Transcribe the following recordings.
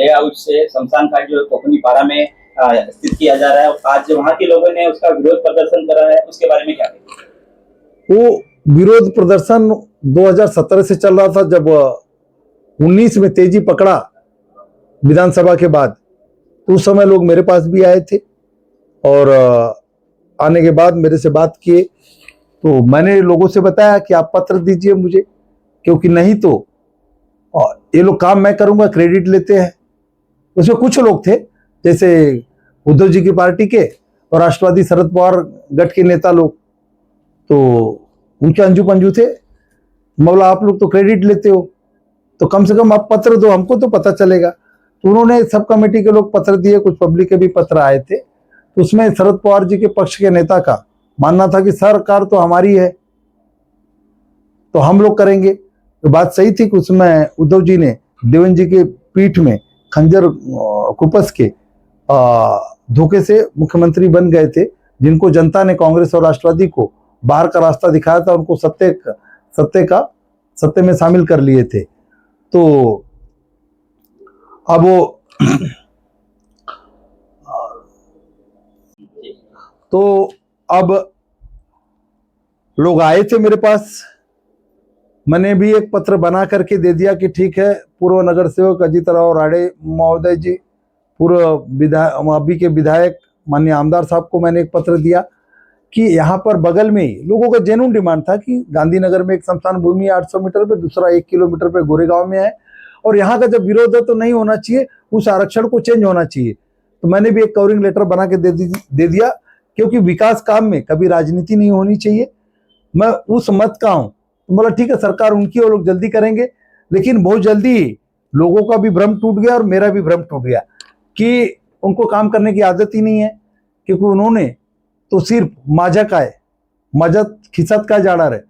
Layout से शमशान घाट जो कोकनी पाड़ा में स्थित किया जा रहा है, आज वहां के लोगों ने उसका विरोध प्रदर्शन करा है, उसके बारे में क्या कहेंगे? वो विरोध प्रदर्शन 2017 से चल रहा था, जब 19 में तेजी पकड़ा विधानसभा के बाद, उस समय लोग मेरे पास भी आए थे और आने के बाद मेरे से बात किए, तो मैंने लोगों से बताया कि आप पत्र दीजिए मुझे, क्योंकि नहीं तो ये लोग काम मैं करूंगा क्रेडिट लेते हैं। उसमें कुछ लोग थे जैसे उद्धव जी की पार्टी के और राष्ट्रवादी शरद पवार गठ के नेता लोग, तो उनके अंजू पंजू थे, मौला आप लोग तो क्रेडिट लेते हो, तो कम से कम आप पत्र दो, हमको तो पता चलेगा। तो उन्होंने सब कमेटी के लोग पत्र दिए, कुछ पब्लिक के भी पत्र आए थे, तो उसमें शरद पवार जी के पक्ष के नेता का मानना था कि सरकार तो हमारी है तो हम लोग करेंगे। तो बात सही थी कि उसमें उद्धव जी ने देवेंद्र जी के पीठ में खंजर कुपस के धोखे से मुख्यमंत्री बन गए थे, जिनको जनता ने कांग्रेस और राष्ट्रवादी को बाहर का रास्ता दिखाया था, उनको सत्ते में शामिल कर लिए थे। तो अब वो तो अब लोग आए थे मेरे पास, मैंने भी एक पत्र बना करके दे दिया कि ठीक है, पूर्व नगर सेवक अजीत राव राणे महोदय जी, पूर्व अभी के विधायक माननीय आमदार साहब को मैंने एक पत्र दिया कि यहाँ पर बगल में ही लोगों का जेन्युइन डिमांड था कि गांधीनगर में एक शमशान भूमि 800 मीटर पे, दूसरा 1 किलोमीटर पे गोरेगांव में है, और यहाँ का जब विरोध है तो नहीं होना चाहिए, उस आरक्षण को चेंज होना चाहिए। तो मैंने भी एक कवरिंग लेटर बना के दे दिया, क्योंकि विकास काम में कभी राजनीति नहीं होनी चाहिए। मैं उस मत का हूँ, तो बोला ठीक है, सरकार उनकी वो लोग जल्दी करेंगे, लेकिन बहुत जल्दी लोगों का भी भ्रम टूट गया और मेरा भी भ्रम टूट गया कि उनको काम करने की आदत ही नहीं है, क्योंकि उन्होंने तो सिर्फ माझ्यात खिसात काय जाणार आहे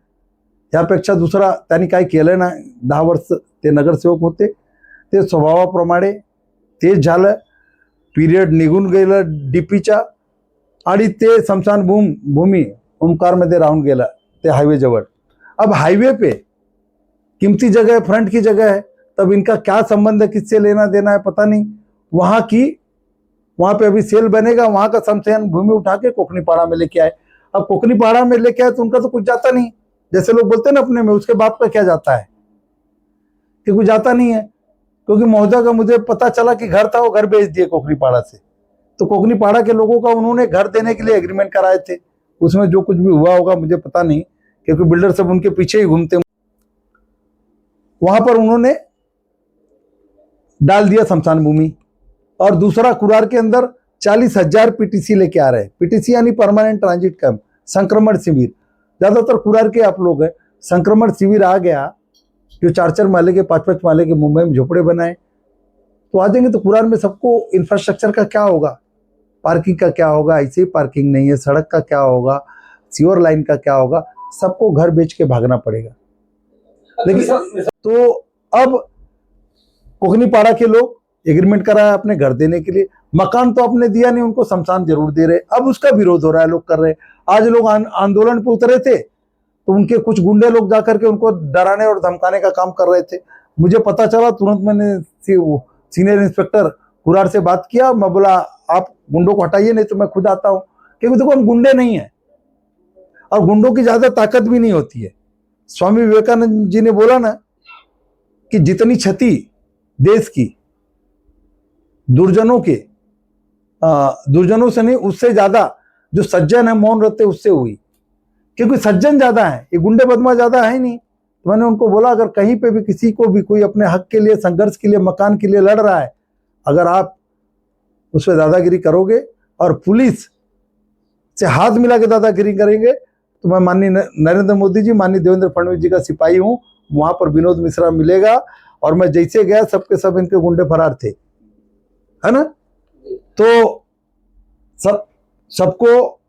यापेक्षा दुसरा त्यांनी काय केलं ना। 10 वर्ष ते नगरसेवक होते, ते स्वभावाप्रमाणे तेच झालं, पिरियड निघून गेलं डीपीच्या, आणि ते स्मशान भूमी ओमकारमध्ये राहून गेला ते हाईवे जवळ। अब हाईवे पे कीमती जगह है, फ्रंट की जगह है, तब इनका क्या संबंध है, किससे लेना देना है पता नहीं। वहां पे अभी सेल बनेगा, वहां का शमशान भूमि उठा के कोकनी पाड़ा में लेके आए। अब कोकनी पाड़ा में लेके आए तो उनका तो कुछ जाता नहीं, जैसे लोग बोलते हैं ना अपने में, उसके बाप का क्या जाता है, कि कुछ जाता नहीं है। क्योंकि महोदय का मुझे पता चला कि घर था, वो घर बेच दिए कोकनी पाड़ा से, तो कोकनी पाड़ा के लोगों का उन्होंने घर देने के लिए एग्रीमेंट कराए थे, उसमें जो कुछ भी हुआ होगा मुझे पता नहीं, क्योंकि बिल्डर सब उनके पीछे ही घूमते। वहां पर उन्होंने डाल दिया शमशान भूमि, और दूसरा कुरार के अंदर 40,000 पीटीसी लेके आ रहे हैं। पीटीसी यानी परमानेंट ट्रांजिट कैंप, संक्रमण शिविर, ज्यादातर कुरार के आप लोग हैं। संक्रमण शिविर आ गया, जो 4-4 माले के 5-5 माले के मुंबई में झोपड़े बनाए, तो आ जाएंगे तो कुरार में सबको इंफ्रास्ट्रक्चर का क्या होगा, पार्किंग का क्या होगा, ऐसे ही पार्किंग नहीं है, सड़क का क्या होगा, सीवर लाइन का क्या होगा, सबको घर बेच के भागना पड़ेगा। लेकिन तो अब कोकनी पाड़ा के लोग एग्रीमेंट कराया अपने घर देने के लिए, मकान तो आपने दिया नहीं, उनको शमशान जरूर दे रहे, अब उसका विरोध हो रहा है, लोग कर रहे। आज लोग आंदोलन पे उतरे थे, तो उनके कुछ गुंडे लोग जाकर के उनको डराने और धमकाने का काम कर रहे थे। मुझे पता चला, तुरंत मैंने सीनियर इंस्पेक्टर कुरार से बात किया, मैं बोला आप गुंडों को हटाइए, नहीं तो मैं खुद आता हूं, क्योंकि देखो हम गुंडे नहीं है और गुंडों की ज्यादा ताकत भी नहीं होती है। स्वामी विवेकानंद जी ने बोला ना कि जितनी क्षति देश की दुर्जनों से नहीं, उससे ज्यादा जो सज्जन है मौन रहते उससे हुई, क्योंकि सज्जन ज्यादा है, ये गुंडे बदमाश ज्यादा है नहीं। तो मैंने उनको बोला अगर कहीं पे भी किसी को भी कोई अपने हक के लिए, संघर्ष के लिए, मकान के लिए लड़ रहा है, अगर आप उस पर दादागिरी करोगे और पुलिस से हाथ मिला के दादागिरी करेंगे, तो मैं माननीय नरेंद्र मोदी जी, माननीय देवेंद्र फडणवीस जी का सिपाही हूं, वहां पर विनोद मिश्रा मिलेगा, और मैं जैसे गया सबके सब इनके गुंडे फरार थे, है ना। तो सबको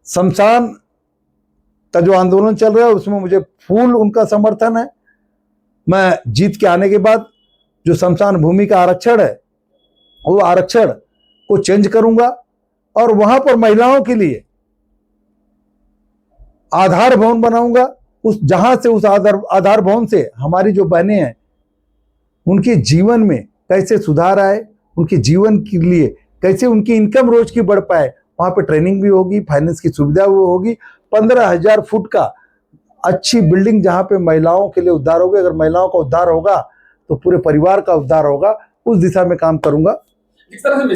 शमशान का जो आंदोलन चल रहा है उसमें मुझे फुल उनका समर्थन है। मैं जीत के आने के बाद जो शमशान भूमि का आरक्षण है, वो आरक्षण को चेंज करूंगा, और वहां पर महिलाओं के लिए आधार भवन बनाऊंगा, जहां से उस आधार भवन से हमारी जो बहनें हैं उनके जीवन में कैसे सुधार आए, उनके जीवन के लिए कैसे उनकी इनकम रोज की बढ़ पाए, वहाँ पे ट्रेनिंग भी होगी, फाइनेंस की सुविधा भी होगी। 15,000 फुट का अच्छी बिल्डिंग जहाँ पे महिलाओं के लिए उद्धार होगा। अगर महिलाओं का उद्धार होगा तो पूरे परिवार का उद्धार होगा। उस दिशा में काम करूंगा। जिस तरह से